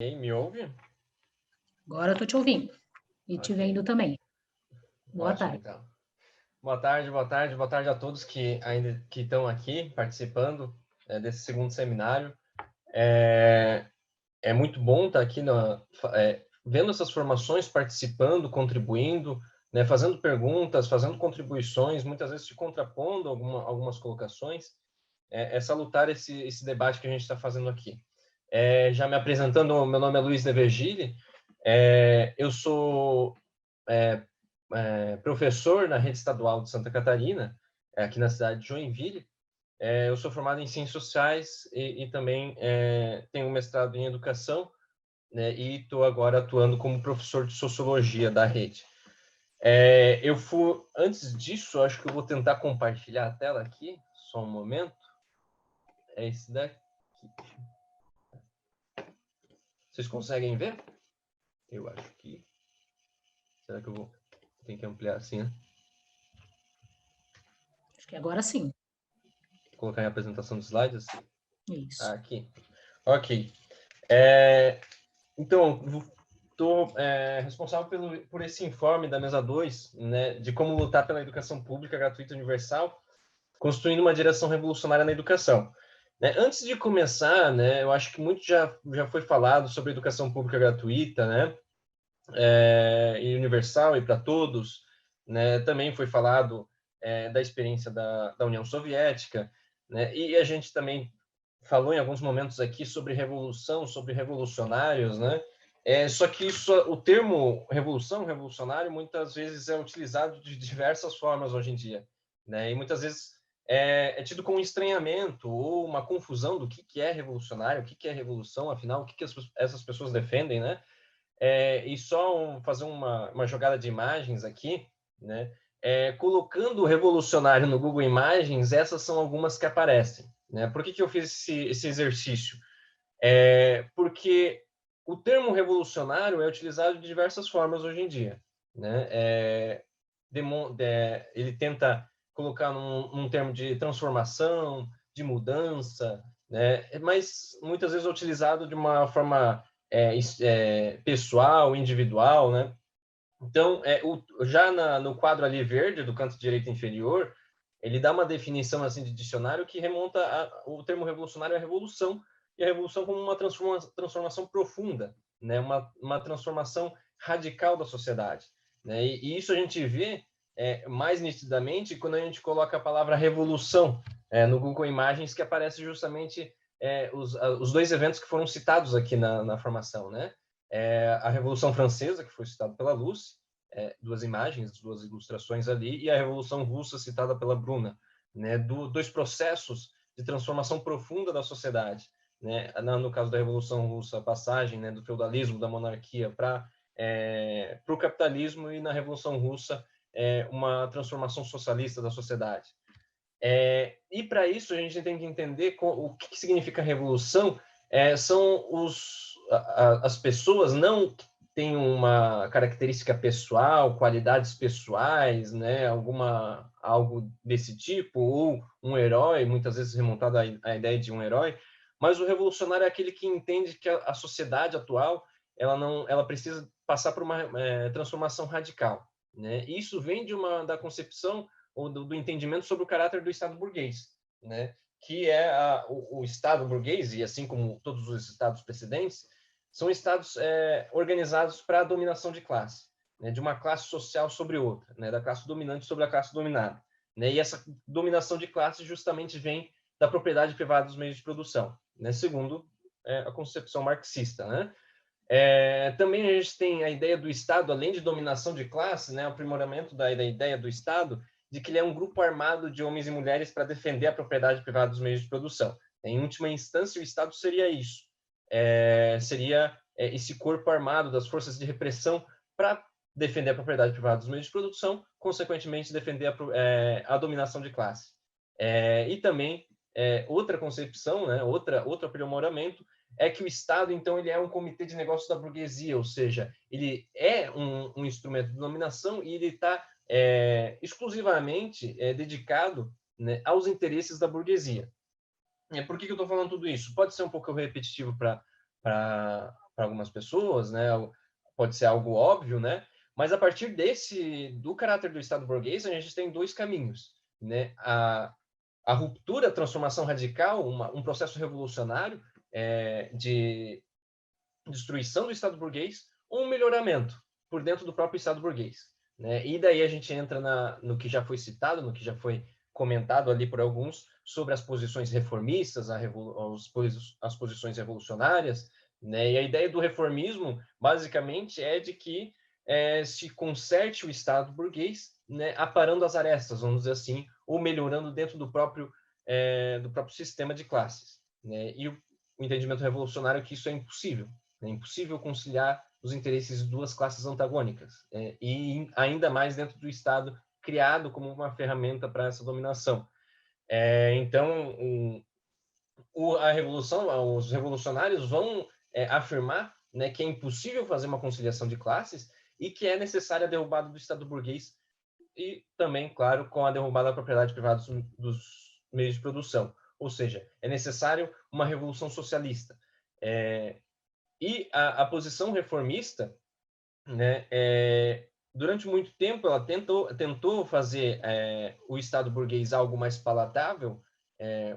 Ei, me ouve? Agora eu estou te ouvindo e te Ok, vendo também. Boa ótimo tarde. então. Boa tarde, boa tarde, boa tarde a todos que ainda que estão aqui participando desse segundo seminário. É, é muito bom estar aqui vendo essas formações, participando, contribuindo, né, fazendo perguntas, fazendo contribuições, muitas vezes se contrapondo a algumas colocações. É salutar esse debate que a gente está fazendo aqui. Já me apresentando, meu nome é Luiz De Vergili, eu sou professor na rede estadual de Santa Catarina, aqui na cidade de Joinville. Eu sou formado em Ciências Sociais e também tenho um mestrado em Educação, né, e estou agora atuando como professor de Sociologia da rede. Antes disso, acho que eu vou tentar compartilhar a tela aqui, só um momento. É esse daqui. Vocês conseguem ver? Eu acho que... Será que eu vou... Tem que ampliar assim, né? Acho que agora sim. Vou colocar em apresentação de slides. Isso. Aqui. Ok. Então, estou responsável por esse informe da mesa 2, né, de como lutar pela educação pública gratuita e universal, construindo uma direção revolucionária na educação. Né, antes de começar, né, eu acho que muito já foi falado sobre educação pública gratuita, né, e universal e para todos, né, também foi falado da experiência da União Soviética, né, e a gente também falou em alguns momentos aqui sobre revolução, sobre revolucionários, né? Só que o termo revolução, revolucionário, muitas vezes é utilizado de diversas formas hoje em dia, né? E muitas vezes é tido com um estranhamento ou uma confusão do que é revolucionário, o que é revolução, afinal, o que essas pessoas defendem, né? E só fazer uma jogada de imagens aqui, né? Colocando o revolucionário no Google Imagens, essas são algumas que aparecem. Né? Por que eu fiz esse exercício? Porque o termo revolucionário é utilizado de diversas formas hoje em dia. Né? Ele tenta colocar num termo de transformação, de mudança, né? Mas muitas vezes é utilizado de uma forma pessoal, individual, né? Então, no quadro ali verde, do canto direito inferior, ele dá uma definição assim de dicionário que remonta o termo revolucionário à revolução, e a revolução como uma transformação profunda, né? Uma transformação radical da sociedade. Né? E isso a gente vê mais nitidamente quando a gente coloca a palavra revolução no Google Imagens, que aparece justamente os dois eventos que foram citados aqui na formação, né? A Revolução Francesa, que foi citada pela Luz, duas imagens, duas ilustrações ali, e a Revolução Russa, citada pela Bruna, né? Dois processos de transformação profunda da sociedade. Né? No caso da Revolução Russa, a passagem, né, do feudalismo, da monarquia para o capitalismo, e na Revolução Russa, uma transformação socialista da sociedade. E para isso a gente tem que entender o que significa revolução. São as pessoas não que têm uma característica pessoal, qualidades pessoais, né, algo desse tipo, ou um herói, muitas vezes remontado à ideia de um herói, mas o revolucionário é aquele que entende que a sociedade atual ela precisa passar por uma transformação radical. Né? Isso vem da concepção ou do entendimento sobre o caráter do Estado burguês, né? Que é o Estado burguês, e assim como todos os Estados precedentes, são Estados organizados para a dominação de classe, né? De uma classe social sobre outra, né? Da classe dominante sobre a classe dominada. Né? E essa dominação de classe justamente vem da propriedade privada dos meios de produção, né? Segundo a concepção marxista, né? Também a gente tem a ideia do Estado, além de dominação de classe, né, o aprimoramento da ideia do Estado, de que ele é um grupo armado de homens e mulheres para defender a propriedade privada dos meios de produção. Em última instância, o Estado seria isso. Seria esse corpo armado das forças de repressão para defender a propriedade privada dos meios de produção, consequentemente defender a dominação de classe. E também, outra concepção, né, outro aprimoramento, é que o Estado, então, ele é um comitê de negócios da burguesia, ou seja, ele é um instrumento de dominação e ele está exclusivamente dedicado, né, aos interesses da burguesia. Por que eu estou falando tudo isso? Pode ser um pouco repetitivo para algumas pessoas, né? Pode ser algo óbvio, né? Mas a partir do caráter do Estado burguês, a gente tem dois caminhos, né? A ruptura, a transformação radical, um processo revolucionário de destruição do Estado burguês ou um melhoramento por dentro do próprio Estado burguês, né? E daí a gente entra no que já foi citado, no que já foi comentado ali por alguns, sobre as posições reformistas, as posições revolucionárias, né? E a ideia do reformismo, basicamente, é de que se conserte o Estado burguês, né, aparando as arestas, vamos dizer assim, ou melhorando dentro do próprio sistema de classes, né? E o entendimento revolucionário é que isso é impossível. É impossível conciliar os interesses de duas classes antagônicas, e ainda mais dentro do Estado criado como uma ferramenta para essa dominação. Então, a revolução, os revolucionários vão afirmar, né, que é impossível fazer uma conciliação de classes e que é necessária a derrubada do Estado burguês e também, claro, com a derrubada da propriedade privada dos meios de produção. Ou seja, é necessário uma revolução socialista. E a posição reformista, né, durante muito tempo, ela tentou fazer o Estado burguês algo mais palatável,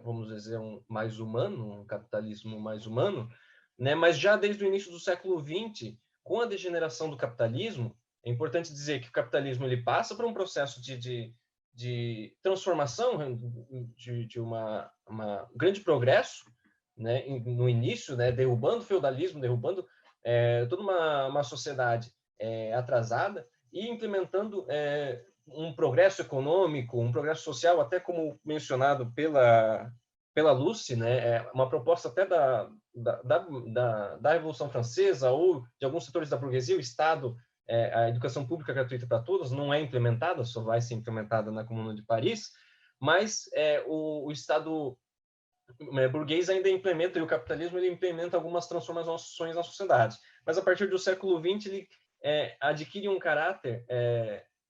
vamos dizer, mais humano, um capitalismo mais humano, né, mas já desde o início do século XX, com a degeneração do capitalismo, é importante dizer que o capitalismo ele passa por um processo de transformação, de uma grande progresso, né, no início, né, derrubando o feudalismo, derrubando toda uma sociedade atrasada e implementando um progresso econômico, um progresso social, até como mencionado pela Lucy, né, uma proposta até da Revolução Francesa ou de alguns setores da burguesia, o Estado, a educação pública gratuita para todos, não é implementada, só vai ser implementada na Comuna de Paris, mas o Estado burguês ainda implementa, e o capitalismo ele implementa algumas transformações na sociedade. Mas a partir do século XX ele adquire um caráter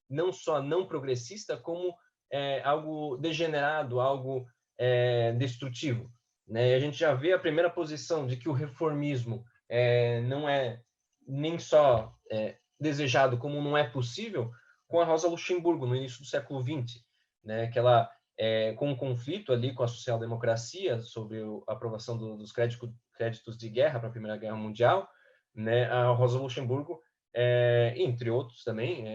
não só não progressista, como algo degenerado, algo destrutivo. Né? E a gente já vê a primeira posição de que o reformismo não é nem só desejado, como não é possível, com a Rosa Luxemburgo, no início do século XX, né? Que ela com um conflito ali com a social-democracia sobre a aprovação dos créditos de guerra para a Primeira Guerra Mundial, né, a Rosa Luxemburgo, entre outros também,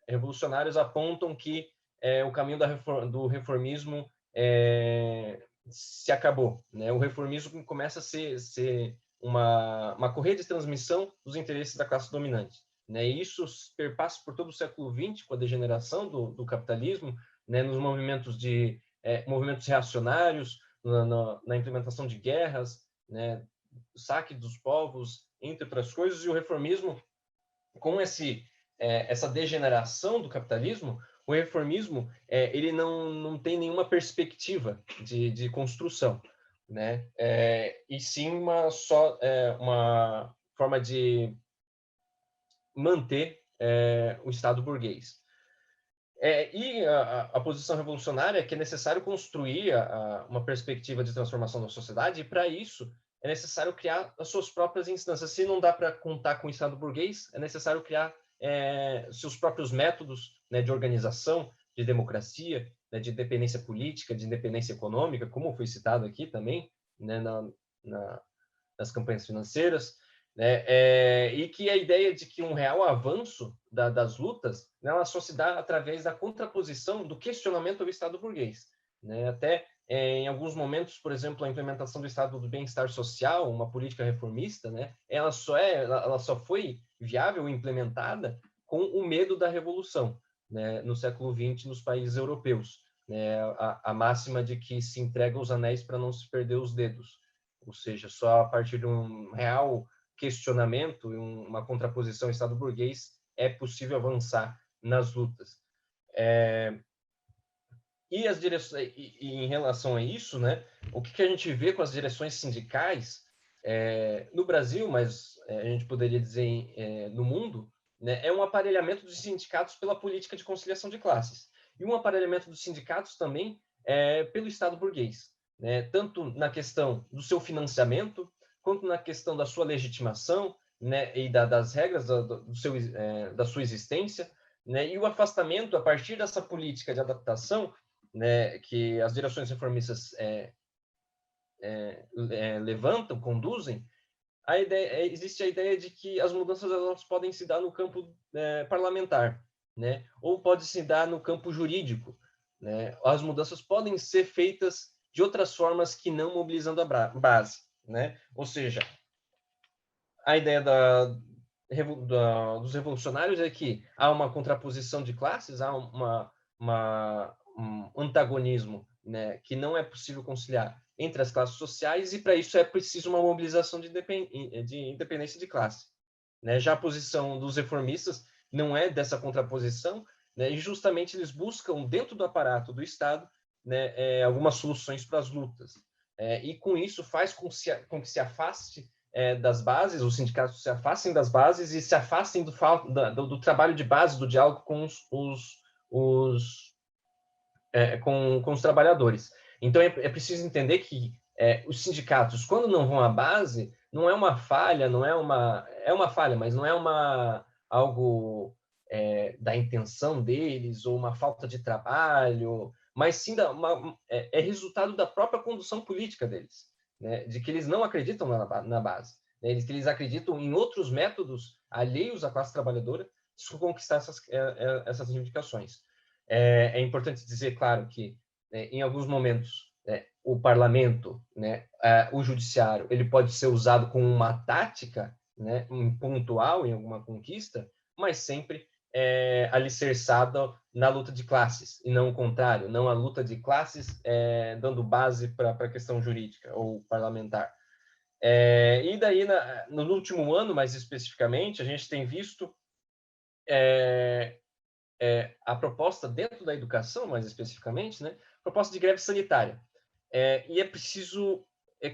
revolucionários, apontam que o caminho do reformismo se acabou. Né? O reformismo começa a ser uma correia de transmissão dos interesses da classe dominante. Né? E isso perpassa por todo o século XX, com a degeneração do capitalismo, né, nos movimentos reacionários, na implementação de guerras, né, saque dos povos, entre outras coisas, e o reformismo, com essa degeneração do capitalismo, o reformismo ele não tem nenhuma perspectiva de construção, né, e sim uma forma de manter o Estado burguês. E a posição revolucionária é que é necessário construir uma perspectiva de transformação da sociedade, e para isso é necessário criar as suas próprias instâncias. Se não dá para contar com o Estado burguês, é necessário criar seus próprios métodos, né, de organização, de democracia, né, de independência política, de independência econômica, como foi citado aqui também, né, nas campanhas financeiras. Né? E que a ideia de que um real avanço das lutas, né, ela só se dá através da contraposição do questionamento ao Estado burguês. Né? Até em alguns momentos, por exemplo, a implementação do Estado do bem-estar social, uma política reformista, né, ela só foi viável e implementada com o medo da revolução, né, no século XX nos países europeus. Né, a máxima de que se entrega os anéis para não se perder os dedos. Ou seja, só a partir de um real questionamento e uma contraposição ao Estado burguês é possível avançar nas lutas. E as direções, em relação a isso, né, o que a gente vê com as direções sindicais no Brasil, mas a gente poderia dizer no mundo, né, é um aparelhamento dos sindicatos pela política de conciliação de classes e um aparelhamento dos sindicatos também pelo Estado burguês, né, tanto na questão do seu financiamento, quanto na questão da sua legitimação, né, e das regras da sua existência, né, e o afastamento a partir dessa política de adaptação, né, que as direções reformistas levantam, conduzem. Existe a ideia de que as mudanças elas podem se dar no campo parlamentar, né, ou pode se dar no campo jurídico, né. As mudanças podem ser feitas de outras formas que não mobilizando a base, né? Ou seja, a ideia dos revolucionários é que há uma contraposição de classes, há um antagonismo, né, que não é possível conciliar entre as classes sociais, e para isso é preciso uma mobilização de independência de classe, né? Já a posição dos reformistas não é dessa contraposição, né, e justamente eles buscam, dentro do aparato do Estado, né, algumas soluções para as lutas. E com isso faz com que se afaste das bases, os sindicatos se afastem das bases e se afastem do trabalho de base, do diálogo com com os trabalhadores. Então, é preciso entender que os sindicatos, quando não vão à base, não é uma falha, é uma falha, mas não é algo da intenção deles ou uma falta de trabalho, mas sim é resultado da própria condução política deles, né? De que eles não acreditam na base, né? Que eles acreditam em outros métodos alheios à classe trabalhadora de conquistar essas reivindicações. É importante dizer, claro, que em alguns momentos o parlamento, né, o judiciário, ele pode ser usado como uma tática, né, pontual em alguma conquista, mas sempre alicerçado na luta de classes, e não o contrário, não a luta de classes dando base para a questão jurídica ou parlamentar. E daí, no último ano, mais especificamente, a gente tem visto a proposta dentro da educação, mais especificamente, né, proposta de greve sanitária. E é preciso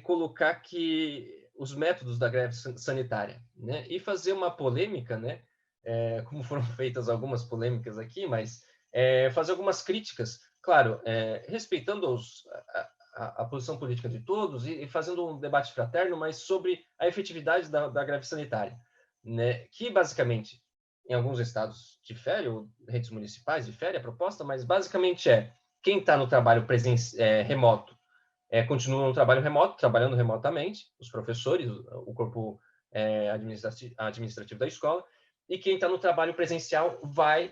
colocar que os métodos da greve sanitária, né, e fazer uma polêmica, né, como foram feitas algumas polêmicas aqui, mas fazer algumas críticas, claro, respeitando a posição política de todos e fazendo um debate fraterno, mas sobre a efetividade da greve sanitária, né, que basicamente em alguns estados difere, ou redes municipais difere a proposta, mas basicamente quem está no trabalho remoto continua no trabalho remoto, trabalhando remotamente, os professores, o corpo administrativo da escola, e quem está no trabalho presencial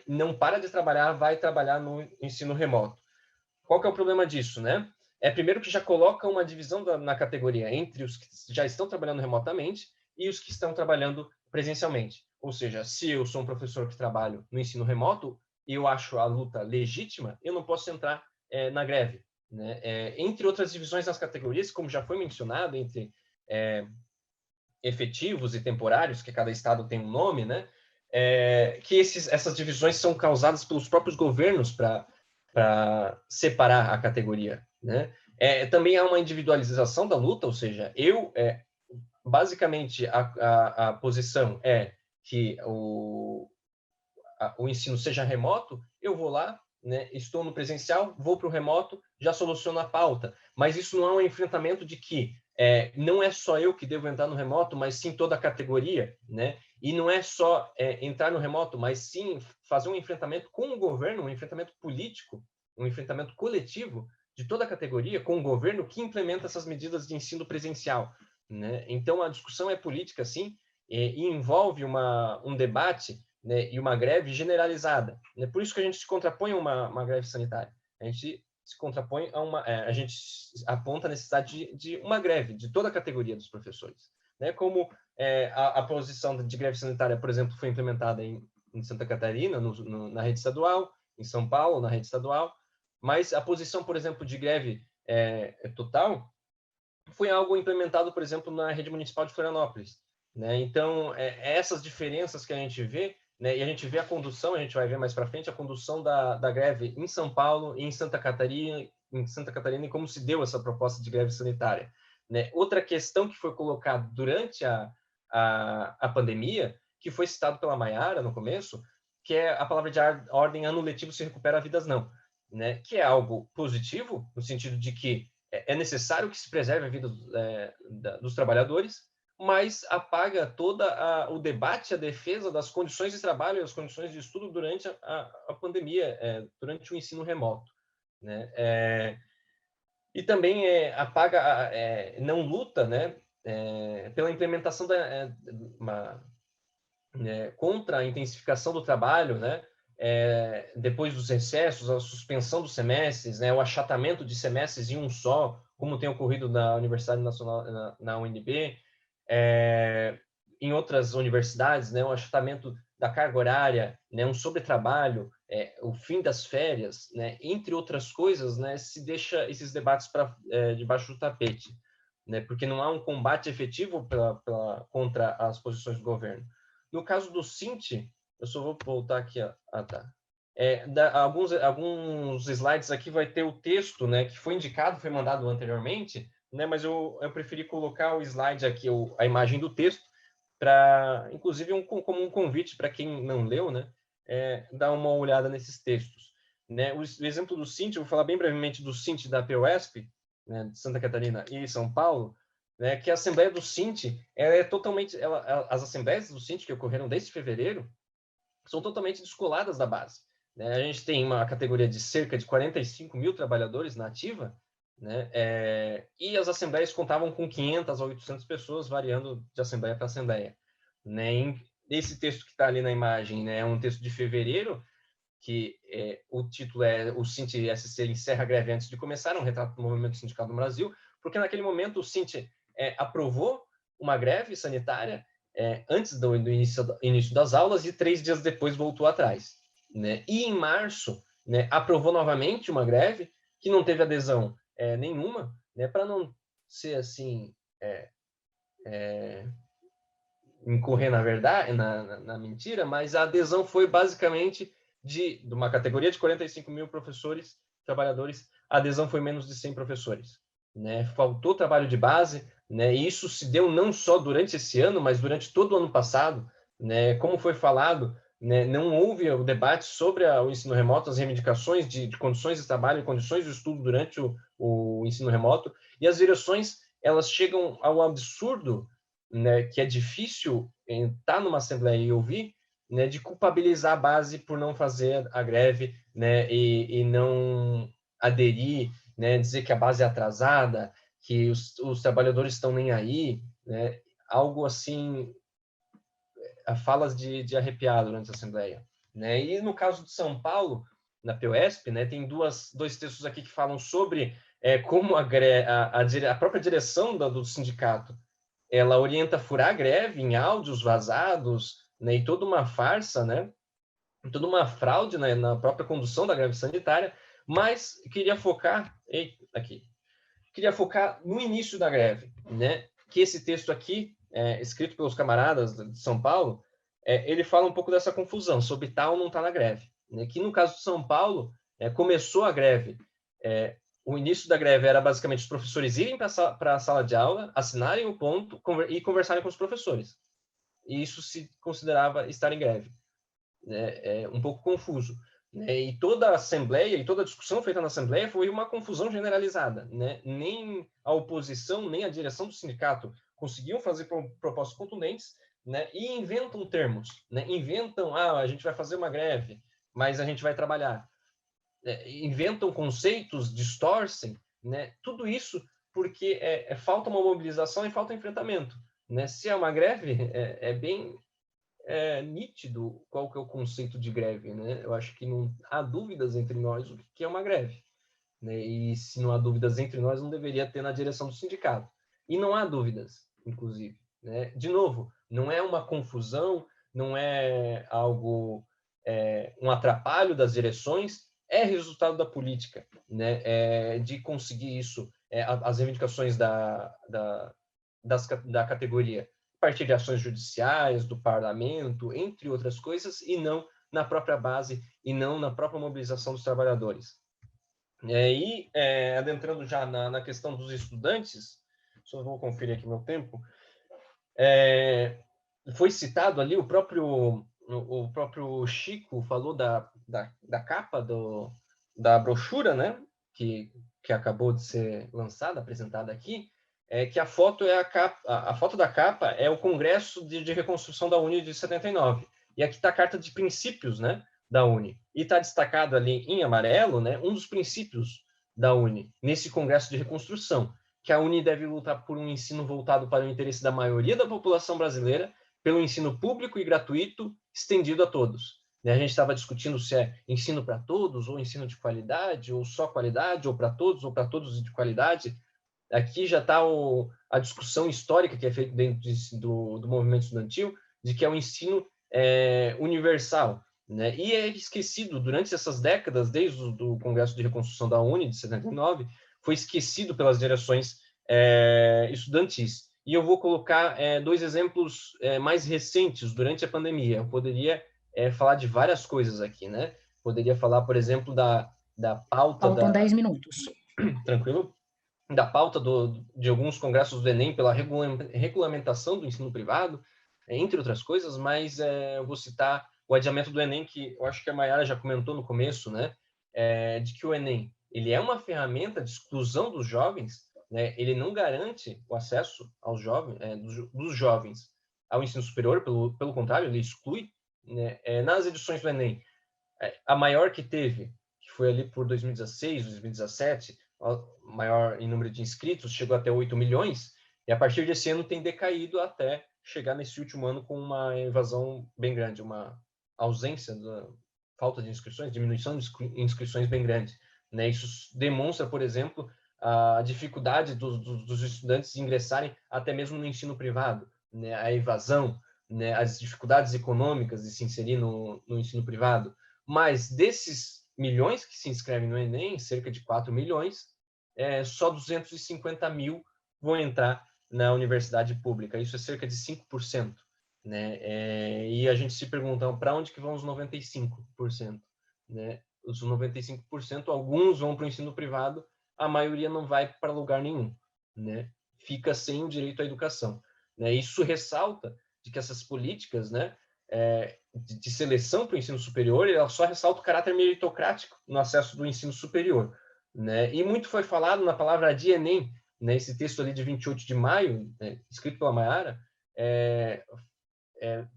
não para de trabalhar, vai trabalhar no ensino remoto. Qual que é o problema disso, né? Primeiro que já coloca uma divisão na categoria entre os que já estão trabalhando remotamente e os que estão trabalhando presencialmente. Ou seja, se eu sou um professor que trabalho no ensino remoto e eu acho a luta legítima, eu não posso entrar na greve, né? Entre outras divisões nas categorias, como já foi mencionado, entre efetivos e temporários, que cada estado tem um nome, né? Que essas divisões são causadas pelos próprios governos para separar a categoria, né? Também há uma individualização da luta, ou seja, basicamente a posição é que o ensino seja remoto, eu vou lá, né, estou no presencial, vou para o remoto, já soluciono a pauta. Mas isso não é um enfrentamento de que não é só eu que devo entrar no remoto, mas sim toda a categoria, né? E não é só entrar no remoto, mas sim fazer um enfrentamento com o governo, um enfrentamento político, um enfrentamento coletivo de toda a categoria com o governo que implementa essas medidas de ensino presencial, né? Então, a discussão é política, sim, e envolve um debate, né, e uma greve generalizada, né? Por isso que a gente se contrapõe a uma greve sanitária. A gente se contrapõe a gente aponta a necessidade de uma greve de toda a categoria dos professores, né? Como a posição de greve sanitária, por exemplo, foi implementada em Santa Catarina, na rede estadual, em São Paulo, na rede estadual, mas a posição, por exemplo, de greve total foi algo implementado, por exemplo, na rede municipal de Florianópolis, né? Então, essas diferenças que a gente vê, né? E a gente vê a condução, a gente vai ver mais para frente, a condução da greve em São Paulo e em Santa Catarina, e como se deu essa proposta de greve sanitária, né? Outra questão que foi colocada durante a pandemia, que foi citado pela Maiara no começo, que é a palavra de ordem ano letivo se recupera, vidas não, né? Que é algo positivo, no sentido de que é necessário que se preserve a vida dos trabalhadores, mas apaga o debate, a defesa das condições de trabalho e as condições de estudo durante a pandemia, durante o ensino remoto, né? E também apaga, não luta, né, pela implementação contra a intensificação do trabalho, né, depois dos recessos, a suspensão dos semestres, né, o achatamento de semestres em um só, como tem ocorrido na Universidade Nacional, na UNB, em outras universidades, né, o achatamento da carga horária, né, um sobretrabalho, o fim das férias, né, entre outras coisas, né, se deixa esses debates debaixo do tapete, né, porque não há um combate efetivo contra as posições do governo. No caso do Cinti, eu só vou voltar aqui. Tá. Alguns slides aqui vai ter o texto, né, que foi indicado, foi mandado anteriormente, né, mas eu preferi colocar o slide aqui, a imagem do texto, para, inclusive, como um convite para quem não leu, né, dar uma olhada nesses textos. Né? O exemplo do Cinti, eu vou falar bem brevemente do Cinti da PUESP, né, de Santa Catarina e São Paulo, né, que a Assembleia do Cinti, ela é totalmente, as assembleias do Cinti que ocorreram desde fevereiro são totalmente descoladas da base. Né? A gente tem uma categoria de cerca de 45 mil trabalhadores na ativa, né? E as assembleias contavam com 500 a 800 pessoas, variando de assembleia para assembleia. Né? Esse texto que está ali na imagem, né, é um texto de fevereiro, que o título é "O Cinti-SC encerra a greve antes de começar", um retrato do movimento sindical no Brasil, porque naquele momento o Cinti aprovou uma greve sanitária antes do início das aulas e 3 dias depois voltou atrás. Né? E em março, né, aprovou novamente uma greve que não teve adesão nenhuma, né, para não ser assim, incorrer na verdade, na mentira, mas a adesão foi basicamente de uma categoria de 45 mil professores, trabalhadores, a adesão foi menos de 100 professores. Né? Faltou trabalho de base, né? E isso se deu não só durante esse ano, mas durante todo o ano passado. Né? Como foi falado, né? Não houve o debate sobre o ensino remoto, as reivindicações de condições de trabalho e condições de estudo durante o ensino remoto, e as direções elas chegam ao absurdo, né, que é difícil estar numa assembleia e ouvir, né, de culpabilizar a base por não fazer a greve, né, e não aderir, né, dizer que a base é atrasada, que os trabalhadores estão nem aí, né, algo assim, falas de arrepiar durante a assembleia. Né? E no caso de São Paulo, na PUESP, né, tem dois textos aqui que falam sobre como a própria direção do sindicato ela orienta a furar a greve em áudios vazados, né, e toda uma farsa, né, toda uma fraude, né, na própria condução da greve sanitária, mas queria focar no início da greve, né, que esse texto aqui, escrito pelos camaradas de São Paulo, ele fala um pouco dessa confusão sobre tá ou não tá na greve, né, que no caso de São Paulo, começou a greve, o início da greve era basicamente os professores irem para a sala de aula, assinarem o ponto e conversarem com os professores. E isso se considerava estar em greve. Um pouco confuso. Né? E toda a assembleia e toda a discussão feita na assembleia foi uma confusão generalizada. Né? Nem a oposição, nem a direção do sindicato conseguiam fazer propostas contundentes, né? E inventam termos. Né? Inventam, a gente vai fazer uma greve, mas a gente vai trabalhar. Inventam conceitos, distorcem, né? Tudo isso porque falta uma mobilização e falta enfrentamento. Né? Se é uma greve, é bem nítido qual que é o conceito de greve. Né? Eu acho que não há dúvidas entre nós o que é uma greve. Né? E se não há dúvidas entre nós, não deveria ter na direção do sindicato. E não há dúvidas, inclusive. Né? De novo, não é uma confusão, não é algo, um atrapalho das direções, é resultado da política, né? De conseguir isso, as reivindicações da categoria, a partir de ações judiciais, do parlamento, entre outras coisas, e não na própria base, e não na própria mobilização dos trabalhadores. E adentrando já na questão dos estudantes, só vou conferir aqui meu tempo, foi citado ali, o próprio Chico falou da capa da brochura, né, que acabou de ser lançada, apresentada aqui, que a foto é a foto da capa é o Congresso de Reconstrução da UNE de 79. E aqui está a Carta de Princípios, né, da UNE. E está destacado ali em amarelo, né, um dos princípios da UNE, nesse Congresso de Reconstrução, que a UNE deve lutar por um ensino voltado para o interesse da maioria da população brasileira, pelo ensino público e gratuito, estendido a todos. A gente estava discutindo se é ensino para todos, ou ensino de qualidade, ou só qualidade, ou para todos de qualidade. Aqui já está a discussão histórica que é feita dentro do movimento estudantil, de que é um ensino universal, né? E é esquecido durante essas décadas, desde o Congresso de Reconstrução da UNE, de 79, foi esquecido pelas direções estudantis. E eu vou colocar 2 exemplos mais recentes durante a pandemia. Eu poderia falar de várias coisas aqui, né? Poderia falar, por exemplo, da pauta... Faltam 10 minutos. Tranquilo? Da pauta de alguns congressos do Enem pela regulamentação do ensino privado, entre outras coisas, mas eu vou citar o adiamento do Enem, que eu acho que a Mayara já comentou no começo, né? De que o Enem ele é uma ferramenta de exclusão dos jovens, né? Ele não garante o acesso aos jovens, dos jovens ao ensino superior, pelo contrário, ele exclui, né? Nas edições do Enem, a maior que teve, que foi ali por 2016, 2017, maior em número de inscritos, chegou até 8 milhões, e a partir desse ano tem decaído até chegar nesse último ano com uma evasão bem grande, uma ausência, falta de inscrições, diminuição de inscrições bem grande, né? Isso demonstra, por exemplo, a dificuldade dos estudantes ingressarem até mesmo no ensino privado, né? A evasão, né? As dificuldades econômicas de se inserir no ensino privado. Mas desses milhões que se inscrevem no Enem, cerca de 4 milhões, só 250 mil vão entrar na universidade pública. Isso é cerca de 5%. Né? E a gente se pergunta, para onde que vão os 95%? Né? Os 95%, alguns vão para o ensino privado, a maioria não vai para lugar nenhum. Né? Fica sem o direito à educação. Né? Isso ressalta de que essas políticas, né, de seleção para o ensino superior, ela só ressalta o caráter meritocrático no acesso do ensino superior. Né? E muito foi falado na palavra de Enem, né? Esse texto ali de 28 de maio, né, escrito pela Mayara,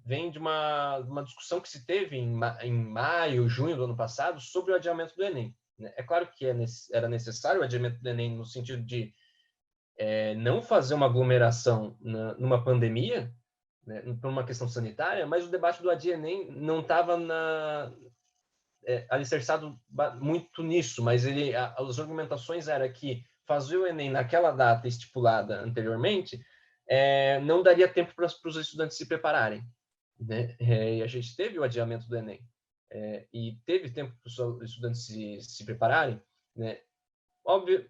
vem de uma discussão que se teve em maio, junho do ano passado, sobre o adiamento do Enem. Né? É claro que era necessário o adiamento do Enem no sentido de não fazer uma aglomeração numa pandemia, né, por uma questão sanitária, mas o debate do Enem não estava alicerçado muito nisso, mas as argumentações eram que fazer o Enem naquela data estipulada anteriormente não daria tempo para os estudantes se prepararem. Né? E a gente teve o adiamento do Enem, e teve tempo para os estudantes se prepararem, né? Óbvio,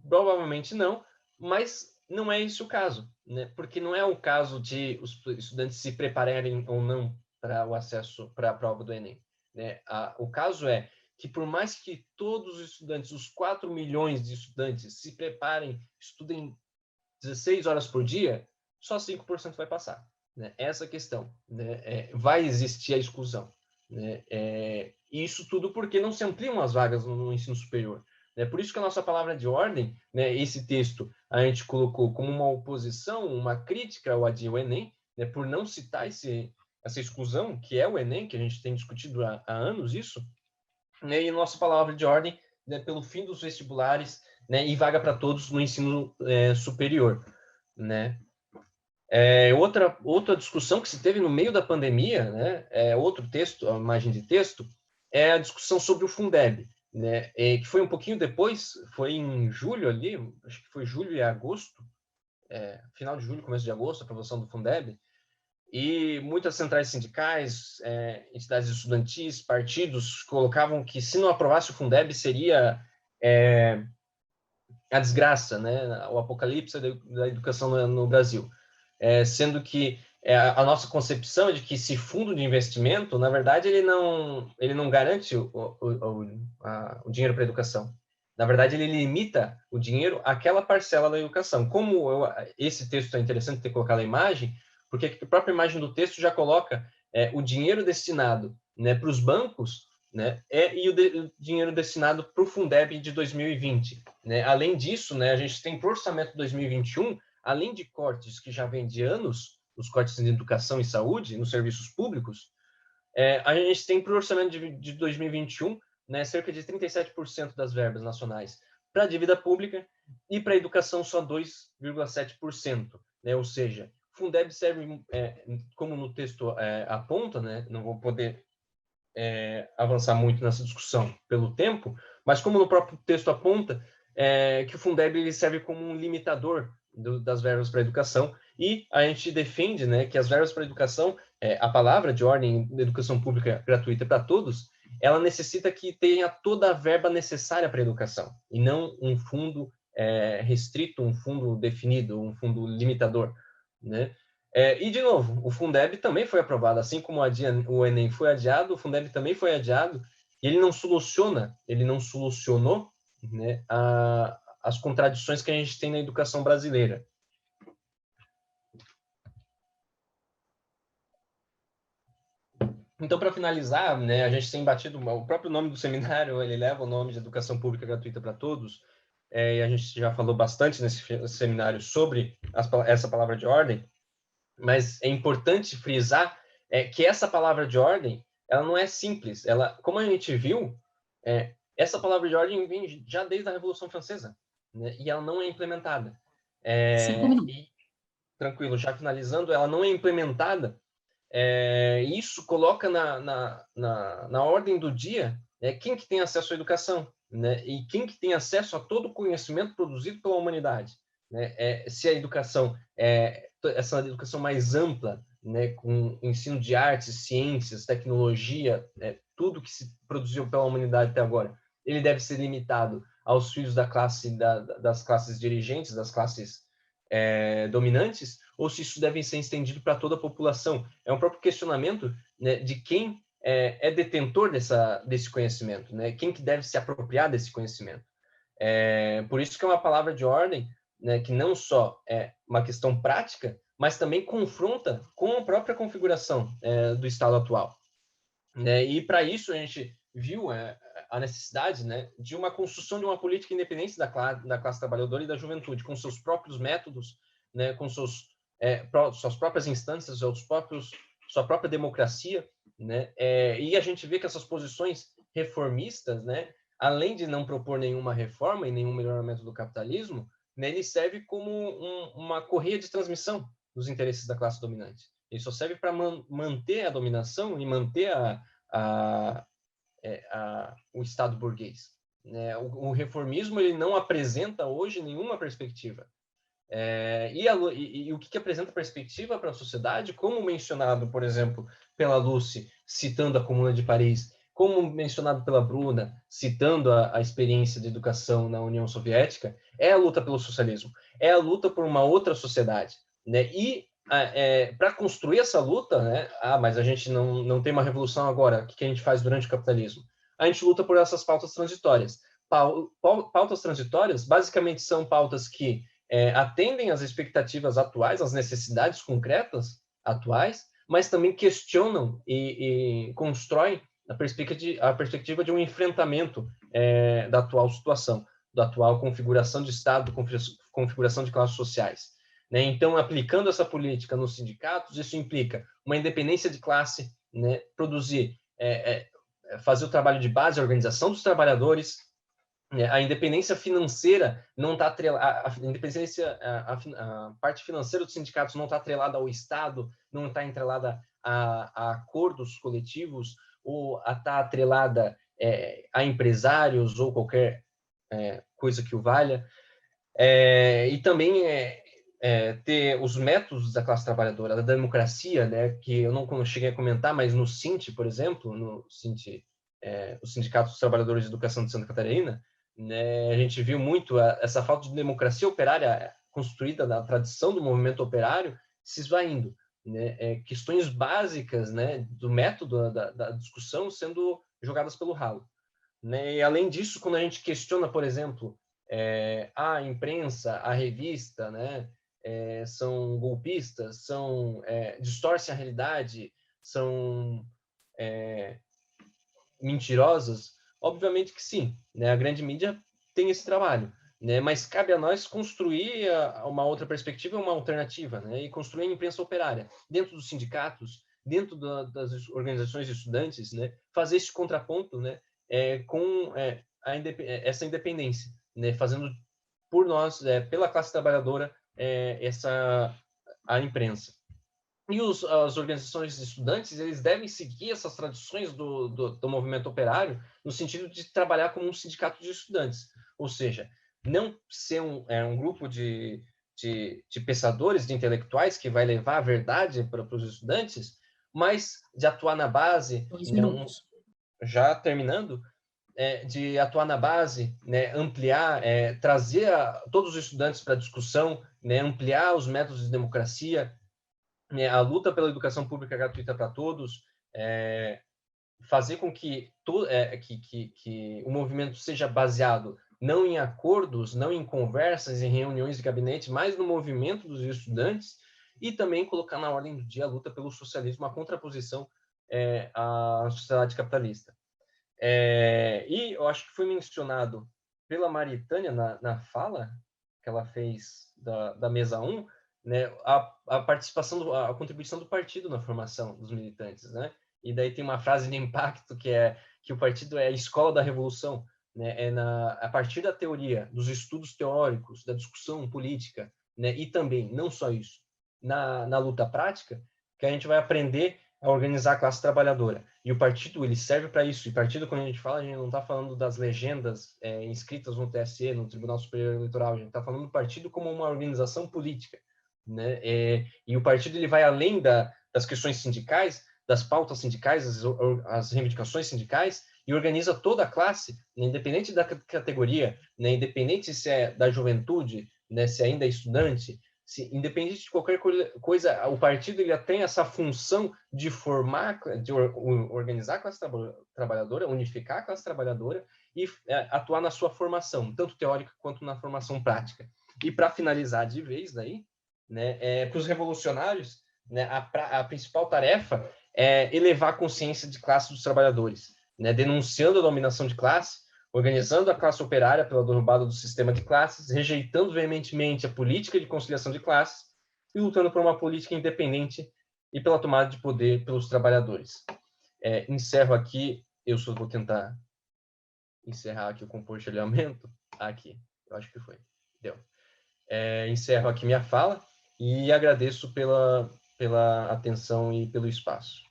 provavelmente não, mas não é esse o caso, né? Porque não é o caso de os estudantes se prepararem ou não para o acesso para a prova do Enem. Né? O caso é que, por mais que todos os estudantes, os 4 milhões de estudantes, se preparem, estudem 16 horas por dia, só 5% vai passar. Né? Essa questão. Né? Vai existir a exclusão. Né? Isso tudo porque não se ampliam as vagas no ensino superior. É por isso que a nossa palavra de ordem, né, esse texto, a gente colocou como uma oposição, uma crítica ao Enem, né, por não citar essa exclusão, que é o Enem, que a gente tem discutido há anos isso, né, e nossa palavra de ordem, né, pelo fim dos vestibulares, né, e vaga para todos no ensino superior. Né? Outra discussão que se teve no meio da pandemia, né, outro texto, a imagem de texto, é a discussão sobre o Fundeb. Né, que foi um pouquinho depois, foi em julho ali, acho que foi julho e agosto, final de julho, começo de agosto, a aprovação do Fundeb, e muitas centrais sindicais, entidades estudantis, partidos, colocavam que se não aprovasse o Fundeb seria a desgraça, né, o apocalipse da educação no Brasil. Sendo que a nossa concepção é de que esse fundo de investimento, na verdade, ele não garante o dinheiro para a educação. Na verdade, ele limita o dinheiro àquela parcela da educação. Esse texto é interessante ter colocado a imagem, porque a própria imagem do texto já coloca o dinheiro destinado, né, para os bancos, né, e o dinheiro destinado para o Fundeb de 2020. né? Além disso, né, a gente tem para o orçamento de 2021, além de cortes que já vem de anos, os cortes em educação e saúde, nos serviços públicos, a gente tem para o orçamento de 2021, né, cerca de 37% das verbas nacionais para a dívida pública e para a educação só 2,7%, né? Ou seja, o Fundeb serve, como no texto aponta, né? Não vou poder avançar muito nessa discussão pelo tempo, mas como no próprio texto aponta, que o Fundeb ele serve como um limitador das verbas para a educação, e a gente defende, né, que as verbas para a educação, a palavra de ordem da educação pública gratuita para todos, ela necessita que tenha toda a verba necessária para a educação, e não um fundo restrito, um fundo definido, um fundo limitador, né? E, de novo, o Fundeb também foi aprovado, assim como o Enem foi adiado, o Fundeb também foi adiado, e ele não solucionou, né, as contradições que a gente tem na educação brasileira. Então, para finalizar, né, a gente tem batido, o próprio nome do seminário, ele leva o nome de Educação Pública Gratuita para Todos, e a gente já falou bastante nesse seminário sobre essa palavra de ordem, mas é importante frisar que essa palavra de ordem, ela não é simples. Ela, como a gente viu, essa palavra de ordem vem já desde a Revolução Francesa, né? E ela não é implementada. 5 minutos. E, tranquilo, já finalizando, ela não é implementada. Isso coloca na ordem do dia quem que tem acesso à educação, né? E quem que tem acesso a todo o conhecimento produzido pela humanidade, né? Se a educação essa educação mais ampla, né, com ensino de artes, ciências, tecnologia, tudo que se produziu pela humanidade até agora, ele deve ser limitado aos filhos das classes dirigentes, das classes dominantes, ou se isso deve ser estendido para toda a população. É um próprio questionamento, né, de quem é detentor desse conhecimento, né? Quem que deve se apropriar desse conhecimento. Por isso que é uma palavra de ordem, né, que não só é uma questão prática, mas também confronta com a própria configuração do Estado atual, né? E para isso a gente viu a necessidade, né, de uma construção de uma política independente da classe trabalhadora e da juventude, com seus próprios métodos, né, com suas próprias instâncias, sua própria democracia, né? E a gente vê que essas posições reformistas, né, além de não propor nenhuma reforma e nenhum melhoramento do capitalismo, né, ele serve como uma correia de transmissão dos interesses da classe dominante. Ele só serve para manter a dominação e manter o Estado burguês, né? O reformismo ele não apresenta hoje nenhuma perspectiva. E o que apresenta perspectiva para a sociedade, como mencionado, por exemplo, pela Lucy, citando a Comuna de Paris, como mencionado pela Bruna, citando a experiência de educação na União Soviética, é a luta pelo socialismo, é a luta por uma outra sociedade, né? E para construir essa luta, né? Mas a gente não tem uma revolução agora, o que a gente faz durante o capitalismo? A gente luta por essas pautas transitórias. Pautas transitórias, basicamente, são pautas que atendem às expectativas atuais, às necessidades concretas atuais, mas também questionam e constroem a perspectiva de um enfrentamento da atual situação, da atual configuração de Estado, configuração de classes sociais, né? Então, aplicando essa política nos sindicatos, isso implica uma independência de classe, né? Produzir, fazer o trabalho de base, a organização dos trabalhadores. A independência financeira não está atrelada, a parte financeira dos sindicatos não está atrelada ao Estado, não está atrelada a acordos coletivos, ou está atrelada a empresários ou qualquer coisa que o valha. E também ter os métodos da classe trabalhadora, da democracia, né, que eu não cheguei a comentar, mas no SINT, por exemplo, o Sindicato dos Trabalhadores de Educação de Santa Catarina, né, a gente viu muito essa falta de democracia operária construída na tradição do movimento operário se esvaindo, né, questões básicas, né, do método da discussão sendo jogadas pelo ralo, né? E além disso, quando a gente questiona, por exemplo, a imprensa, a revista, né, são golpistas, distorcem a realidade, são mentirosas, obviamente que sim, né? A grande mídia tem esse trabalho, né? Mas cabe a nós construir uma outra perspectiva, uma alternativa, né? E construir a imprensa operária dentro dos sindicatos, dentro das organizações de estudantes, né? Fazer esse contraponto, né? Com essa independência, né? Fazendo por nós, pela classe trabalhadora, a imprensa. E as organizações de estudantes, eles devem seguir essas tradições do movimento operário, no sentido de trabalhar como um sindicato de estudantes. Ou seja, não ser um grupo de pensadores, de intelectuais, que vai levar a verdade para os estudantes, mas de atuar na base, 2 minutos. já terminando, de atuar na base, né, ampliar, trazer todos os estudantes para a discussão, né, ampliar os métodos de democracia, né, a luta pela educação pública gratuita para todos, fazer com que o movimento seja baseado não em acordos, não em conversas, em reuniões de gabinete, mas no movimento dos estudantes, e também colocar na ordem do dia a luta pelo socialismo, a contraposição à sociedade capitalista. E eu acho que foi mencionado pela Maritânia na fala que ela fez da mesa 1, né, a participação, a contribuição do partido na formação dos militantes, né? E daí tem uma frase de impacto que o partido é a escola da revolução, né? A partir da teoria, dos estudos teóricos, da discussão política, né? E também, não só isso, na luta prática, que a gente vai aprender a organizar a classe trabalhadora. E o partido, ele serve para isso. E partido, quando a gente fala, a gente não está falando das legendas inscritas no TSE, no Tribunal Superior Eleitoral, a gente está falando do partido como uma organização política, né? E o partido, ele vai além das questões sindicais, das pautas sindicais, as reivindicações sindicais, e organiza toda a classe, né, independente da categoria, né, independente se é da juventude, né, se ainda é estudante, independente de qualquer coisa, o partido ele tem essa função de formar, de organizar a classe trabalhadora, unificar a classe trabalhadora e atuar na sua formação, tanto teórica quanto na formação prática. E para finalizar de vez daí, né, para os revolucionários, né, a principal tarefa é elevar a consciência de classe dos trabalhadores, né, denunciando a dominação de classe, organizando a classe operária pela derrubada do sistema de classes, rejeitando veementemente a política de conciliação de classes e lutando por uma política independente e pela tomada de poder pelos trabalhadores. Encerro aqui, eu só vou tentar encerrar aqui o compartilhamento. Aqui, eu acho que foi. Deu. Encerro aqui minha fala e agradeço pela atenção e pelo espaço.